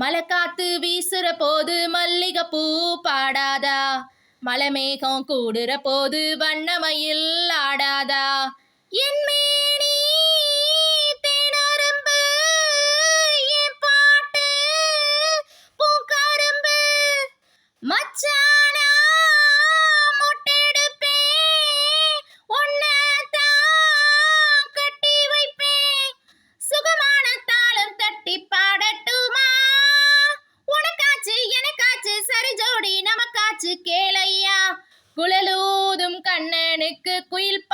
மலை காத்து வீசுற போது மல்லிகை பூ பாடாதா, மலை மேகம் கூடுற போது வண்ணமயில் ஆடாதா. என் மேனி தேனரும்பு, என் பாட்டு பூக்கரும்பு, மச்சானா மொட்டெடுப்பேன், ஒன்னதான் கட்டி வைப்பேன். சுகமான தாளம் தட்டி பாடட்டுமா, உனக்காச்சு எனக்காச்சு சரி ஜோடி நமக்காச்சு கேளையா. குழலூதும் கண்ணனுக்கு குயில்